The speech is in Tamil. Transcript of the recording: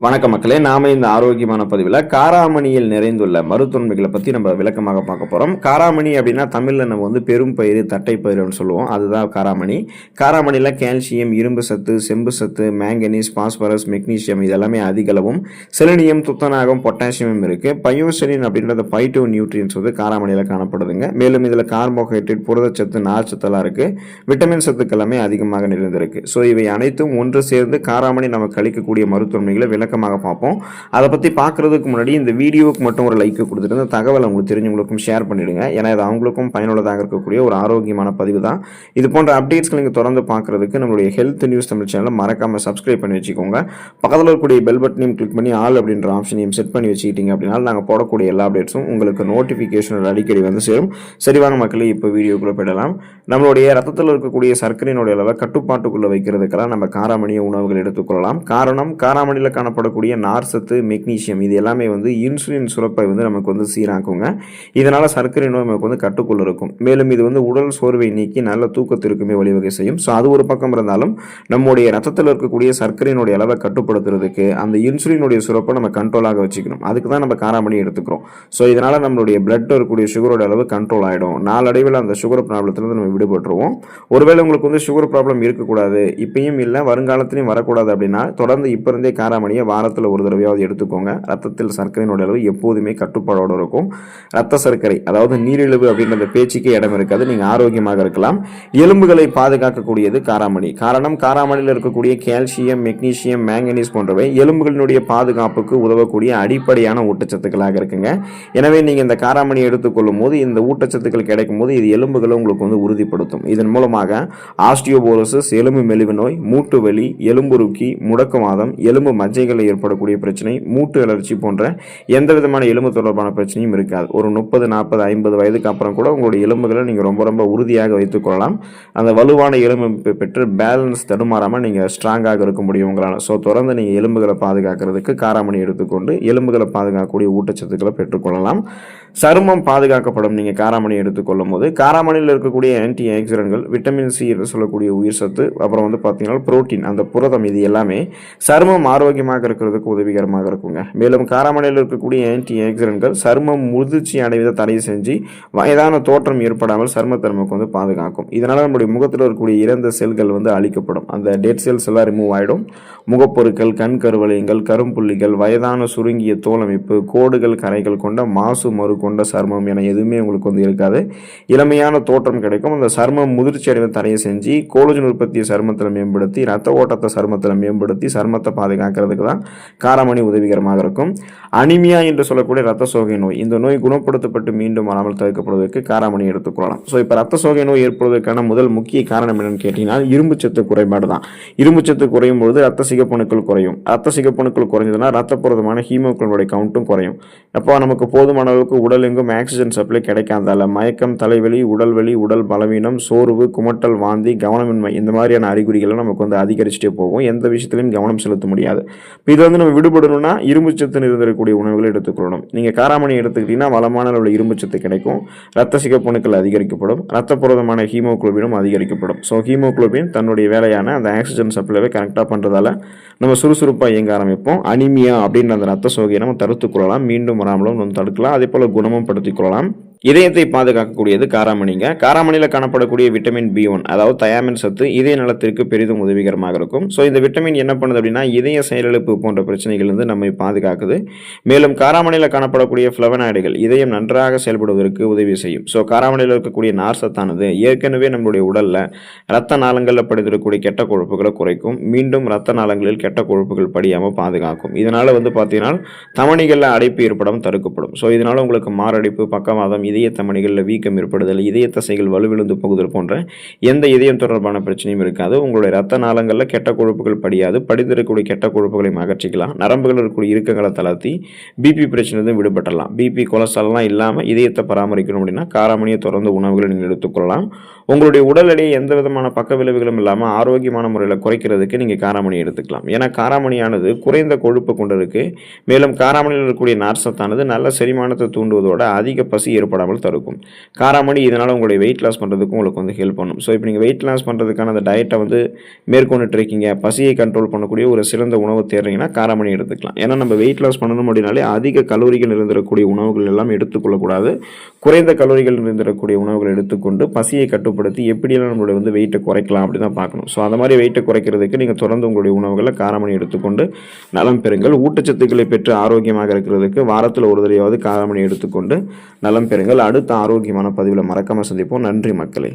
வணக்கம் மக்களே, நாம இந்த ஆரோக்கியமான பதிவில் காராமணியில் நிறைந்துள்ள மருத்துவன்மைகளை பற்றி நம்ம விளக்கமாக பார்க்க போகிறோம். காராமணி அப்படின்னா தமிழில் நம்ம பெரும் பயிறு, தட்டை பயிறுன்னு சொல்லுவோம். அதுதான் காராமணி. காராமணியில் கால்சியம், இரும்பு சத்து, செம்பு சத்து, மேங்கனீஸ், பாஸ்பரஸ், மெக்னீசியம் இதெல்லாமே அதிகளவும், செலினியம், துத்தநாகம், பொட்டாசியமும் இருக்குது. பயோசெனின் அப்படின்றது பைட்டோ நியூட்ரியன்ஸ் காராமணியில் காணப்படுதுங்க. மேலும் இதில் கார்போஹைட்ரேட், புரதச்சத்து, நார்ச்சத்தெல்லாம் இருக்குது. விட்டமின் சத்துக்கள் எல்லாமே அதிகமாக நிறைந்திருக்கு. ஸோ இவை அனைத்தும் ஒன்று சேர்ந்து காராமணி நமக்கு அளிக்கக்கூடிய மருத்துவன்மைகளை பார்ப்போம். அதை பற்றி பார்க்கறதுக்கு முன்னாடி இந்த வீடியோவுக்கு மட்டும் ஒரு லைக் கொடுத்துட்டு இந்த தகவல் உங்களுக்கு தெரிஞ்சவங்களுக்கும் ஷேர் பண்ணிடுங்க. ஏன்னா இது அவங்களுக்கும் பயனுள்ளதாக இருக்கக்கூடிய ஒரு ஆரோக்கியமான பதிவு தான். இது போன்ற அப்டேட்ஸ்களை நீங்கள் தொடர்ந்து பார்க்கறதுக்கு நம்மளுடைய ஹெல்த் நியூஸ் தமிழ் சேனலை மறக்காமல் சப்ஸ்கிரைப் பண்ணி வச்சுக்கோங்க. பக்கத்தில் இருக்கக்கூடிய பெல் பட்டனையும் கிளிக் பண்ணி ஆல் அப்படின்ற ஆப்ஷனையும் செட் பண்ணி வச்சுக்கிட்டீங்க அப்படின்னா நாங்கள் போடக்கூடிய எல்லா அப்டேட்ஸும் உங்களுக்கு நோட்டிஃபிகேஷன் அடிக்கடி சேரும். சரிவாங்க மக்களே, இப்போ வீடியோக்குள்ளே போயிடலாம். நம்மளுடைய ரத்தத்தில் இருக்கக்கூடிய சர்க்கரையினுடைய அளவை கட்டுப்பாட்டுக்குள்ளே வைக்கிறதுக்கெல்லாம் நம்ம காராமணிய உணவுகள் எடுத்துக்கொள்ளலாம். காரணம், காராமணியில் காணப்படக்கூடிய நார்சத்து, மெக்னீசியம் இது எல்லாமே இன்சுலின் சுரப்பை நமக்கு சீராக்குங்க. இதனால சர்க்கரை நோய் நமக்கு கட்டுக்குள்ள இருக்கும். மேலும் இது உடல் சோர்வை நீக்கி நல்ல தூக்கத்திற்குமே வழிவகை செய்யும். ஸோ அது ஒரு பக்கம் இருந்தாலும் நம்முடைய ரத்தத்தில் இருக்கக்கூடிய சர்க்கரையினுடைய அளவை கட்டுப்படுத்துறதுக்கு அந்த இன்சுலினுடைய சுரப்பை நம்ம கண்ட்ரோலாக வச்சுக்கணும். அதுக்கு தான் நம்ம காராமணி எடுத்துக்கிறோம். ஸோ இதனால நம்மளுடைய பிளட் இருக்கக்கூடிய சுகரோட அளவு கண்ட்ரோல் ஆகிடும். நாளடைவில் அந்த சுகர் ப்ராப்ளத்திலிருந்து நம்ம விடுபட்டுருவோம். ஒருவேளை உங்களுக்கு சுகர் ப்ராப்ளம் இருக்கக்கூடாது, இப்பயும் இல்லை வருங்காலத்திலையும் வரக்கூடாது அப்படின்னா தொடர்ந்து இப்போ இருந்தே காராமணியை வாரத்தில் ஒரு தடவையாவது எடுத்துக்கோங்க. ரத்தத்தில் சர்க்கரையினுடைய அளவு எப்போதுமே கட்டுப்பாடோடு இருக்கும். ரத்த சர்க்கரை அதாவது நீரிழிவு அப்படின்ற பேச்சுக்கே இடம் இருக்காது. நீங்கள் ஆரோக்கியமாக இருக்கலாம். எலும்புகளை பாதுகாக்கக்கூடியது காராமணி. காரணம், காராமணியில் இருக்கக்கூடிய கால்சியம், மெக்னீசியம், மேங்கனீஸ் போன்றவை எலும்புகளினுடைய பாதுகாப்புக்கு உதவக்கூடிய அடிப்படையான ஊட்டச்சத்துக்களாக இருக்குங்க. எனவே நீங்கள் இந்த காராமணி எடுத்துக்கொள்ளும் போது இந்த ஊட்டச்சத்துக்கள் கிடைக்கும் போது இது எலும்புகளை உங்களுக்கு உறுதிப்படுத்தும். இதன் மூலமாக ஆஸ்டியோபோரோசிஸ், எலும்பு மெலிவு நோய், மூட்டு வலி, எலும்புருக்கி, முடக்குவாதம், எலும்பு மஜ்ஜைகளில் ஏற்படக்கூடிய பிரச்சனை, மூட்டு அலர்ச்சி போன்ற எந்த விதமான எலும்பு தொடர்பான பிரச்சனையும் இருக்காது. ஒரு 30, 40, 50 வயதுக்கு அப்புறம் கூட உங்களுடைய எலும்புகளை நீங்கள் ரொம்ப உறுதியாக வைத்துக் கொள்ளலாம். அந்த வலுவான எலும்பு பெற்று பேலன்ஸ் தடுமாறாமல் நீங்கள் ஸ்ட்ராங்காக இருக்க முடியும் உங்களால். ஸோ தொடர்ந்து நீங்கள் எலும்புகளை பாதுகாக்கிறதுக்கு காராமணி எடுத்துக்கொண்டு எலும்புகளை பாதுகாக்கக்கூடிய ஊட்டச்சத்துக்களை பெற்றுக்கொள்ளலாம். சருமம் பாதுகாக்கப்படும் நீங்கள் காராமணி எடுத்துக்கொள்ளும் போது. காராமணியில் இருக்கக்கூடிய ஆன்டி ஆக்சிடென்ட்கள், விட்டமின் சி என்று சொல்லக்கூடிய உயிர் சத்து, அப்புறம் பார்த்தீங்கன்னா புரோட்டீன், அந்த புரதம், இது எல்லாமே சருமம் ஆரோக்கியமாக இருக்கிறதுக்கு உதவிகரமாக இருக்குங்க. மேலும் காராமணியில் இருக்கக்கூடிய ஆன்டி ஆக்சிடென்ட்கள் சருமம் முதிர்ச்சி அடைவதை தடை செஞ்சு வயதான தோற்றம் ஏற்படாமல் சருமத்தை நமக்கு பாதுகாக்கும். இதனால் நம்முடைய முகத்தில் இருக்கக்கூடிய இறந்த செல்கள் அழிக்கப்படும். அந்த டெட் செல்ஸ் எல்லாம் ரிமூவ் ஆகிடும். முகப்பொருட்கள், கண் கருவளையங்கள், கரும்புள்ளிகள், வயதான சுருங்கிய தோலமைப்பு, கோடுகள், கரைகள் கொண்ட மாசு மறு கொண்ட சருமம் என எதுவுமே உங்களுக்கு இருக்காது. இளமையான தோற்றம் கிடைக்கும். அந்த சருமம் முதிர்ச்சி அடைவதை தடை செஞ்சு கோலஜன் உற்பத்தியை சருமத்தில் மேம்படுத்தி, ரத்த ஓட்டத்தை சருமத்தில் மேம்படுத்தி சருமத்தை பாதுகாக்கிறதுக்கு தான் காராமணி உதவிகரமாக இருக்கும். அனிமியா என்று சொல்லக்கூடிய ரத்த சோகை நோய், இந்த நோய் குணப்படுத்தப்பட்டு மீண்டும் வராமல் தவிர்க்கப்படுவதற்கு காராமணி எடுத்துக்கொள்ளலாம். ஸோ இப்போ ரத்த சோகை நோய் ஏற்படுவதற்கான முதல் முக்கிய காரணம் என்னன்னு கேட்டீங்கன்னா இரும்பு சத்து குறைபாடு தான். இரும்பு சத்து குறையும் பொழுது ரத்த சிகப்பணுக்கள் குறையும். ரத்த சிகப்பணுக்கள் குறைஞ்சதுன்னா ரத்த புரதமான ஹீமோகுளோபினுடைய கவுண்ட்டும் குறையும். அப்போ நமக்கு போதுமான அளவுக்கு உடல் எங்கும் ஆக்சிஜன் சப்ளை கிடைக்காதால மயக்கம், தலைவலி, உடல்வலி, உடல் பலவீனம், சோர்வு, குமட்டல், வாந்தி, கவனமின்மை இந்த மாதிரியான அறிகுறிகளை நமக்கு அதிகரிச்சுட்டே போகும். எந்த விஷயத்திலையும் கவனம் செலுத்த முடியாது. இது நம்ம விடுபடணும்னா இரும்பு சத்து நிறைந்திருக்கக்கூடிய உணவுகளை எடுத்துக்கொள்ளணும். நீங்கள் காராமணி எடுத்துக்கிட்டீங்கன்னா வளமான அளவில் இரும்பு சத்து கிடைக்கும். ரத்த சிகப்பணுக்கள் அதிகரிக்கப்படும். ரத்த புரதமான ஹீமோகுளோபினும் அதிகரிக்கப்படும். ஸோ ஹீமோகுளோபின் தன்னுடைய வேலையான அந்த ஆக்சிஜன் சப்ளைவை கரெக்டாக பண்ணுறதால நம்ம சுறுசுறுப்பாக இயங்க ஆரம்பிப்போம். அனிமியா அப்படின்ற அந்த ரத்த சோகையை நம்ம தடுத்துக் கொள்ளலாம். மீண்டும் வராமலும் நம்ம தடுக்கலாம். அதே போல் குணமும் படுத்திக் கொள்ளலாம். இதயத்தை பாதுகாக்கக்கூடியது காராமணிங்க. காராமணியில் காணப்படக்கூடிய விட்டமின் B1 அதாவது தயாமின் சத்து இதய நலத்திற்கு பெரிதும் உதவிகரமாக இருக்கும். ஸோ இந்த விட்டமின் என்ன பண்ணுது அப்படின்னா இதய செயலிழப்பு போன்ற பிரச்சனைகள் நம்மை பாதுகாக்குது. மேலும் காராமணியில் காணப்படக்கூடிய ஃப்ளவனாய்டுகள் இதயம் நன்றாக செயல்படுவதற்கு உதவி செய்யும். ஸோ காராமணியில் இருக்கக்கூடிய நார் சத்தானது ஏற்கனவே நம்மளுடைய உடலில் ரத்த நாளங்களில் படித்திருக்கக்கூடிய கெட்ட கொழுப்புகளை குறைக்கும். மீண்டும் ரத்த நாளங்களில் கெட்ட கொழுப்புகள் படியாமல் பாதுகாக்கும். இதனால் பார்த்தீங்கன்னா தமனிகளில் அடைப்பு ஏற்படாமல் தடுக்கப்படும். ஸோ இதனால் உங்களுக்கு மாரடைப்பு, பக்கவாதம், இதய தமனிகளில் வீக்கம் ஏற்படுதல், இதய தசைகள் வலுவிழந்து போகுதல் போன்ற எந்த இதயம் தொடர்பான பிரச்சனையும் இருக்காது. உங்களுடைய ரத்த நாளங்களில் கெட்ட கொழுப்புகள் படியாது. படிந்திருக்கக்கூடிய கெட்ட கொழுப்புகளை அகற்றிக்கலாம். நரம்புகள் இருக்கக்கூடிய இறுக்கங்களை தளர்த்தி பிபி பிரச்சனை விடுபட்டலாம். பிபி, கொலஸ்ட்ரால்லாம் இல்லாமல் இதயத்தை பராமரிக்கணும் அப்படின்னா காராமணியை தொடர்ந்து உணவுகளை நீங்கள் எடுத்துக்கொள்ளலாம். உங்களுடைய உடல் எடையை எந்த விதமான பக்க விளைவுகளும் இல்லாமல் ஆரோக்கியமான முறையில் குறைக்கிறதுக்கு நீங்கள் காராமணி எடுத்துக்கலாம். ஏன்னா காராமணியானது குறைந்த கொழுப்பு கொண்டிருக்கு. மேலும் காராமணியில் இருக்கக்கூடிய நார்சத்தானது நல்ல செரிமானத்தை தூண்டுவதோட அதிக பசி ஏற்பட ஏற்படாமல் தடுக்கும். காராமணி இதனால் உங்களுடைய வெயிட் லாஸ் பண்ணுறதுக்கும் உங்களுக்கு வந்து ஹெல்ப் பண்ணும். ஸோ இப்போ நீங்கள் வெயிட் லாஸ் பண்ணுறதுக்கான அந்த டயட்டை வந்து மேற்கொண்டுட்டு இருக்கீங்க, பசியை கண்ட்ரோல் பண்ணக்கூடிய ஒரு சிறந்த உணவு தேடுறீங்கன்னா காராமணி எடுத்துக்கலாம். ஏன்னா நம்ம வெயிட் லாஸ் பண்ணணும் அப்படின்னாலே அதிக கலோரிகள் இருந்திருக்கக்கூடிய உணவுகள் எல்லாம் எடுத்துக்கொள்ளக்கூடாது. குறைந்த கலோரிகள் இருந்திருக்கக்கூடிய உணவுகள் எடுத்துக்கொண்டு பசியை கட்டுப்படுத்தி எப்படியெல்லாம் நம்மளுடைய வந்து வெயிட்டை குறைக்கலாம் அப்படி தான் பார்க்கணும். ஸோ அந்த மாதிரி வெயிட்டை குறைக்கிறதுக்கு நீங்கள் தொடர்ந்து உங்களுடைய உணவுகளை காராமணி எடுத்துக்கொண்டு நலம் பெறுங்கள். ஊட்டச்சத்துக்களை பெற்று ஆரோக்கியமாக இருக்கிறதுக்கு வாரத்தில் ஒரு தடவையாவது காராமணி எடுத்துக்கொண்டு நலம் பெறுங்கள். அடுத்த ஆரோக்கியமான பதிவில் மறக்காமல் சந்திப்போம். நன்றி மக்களே.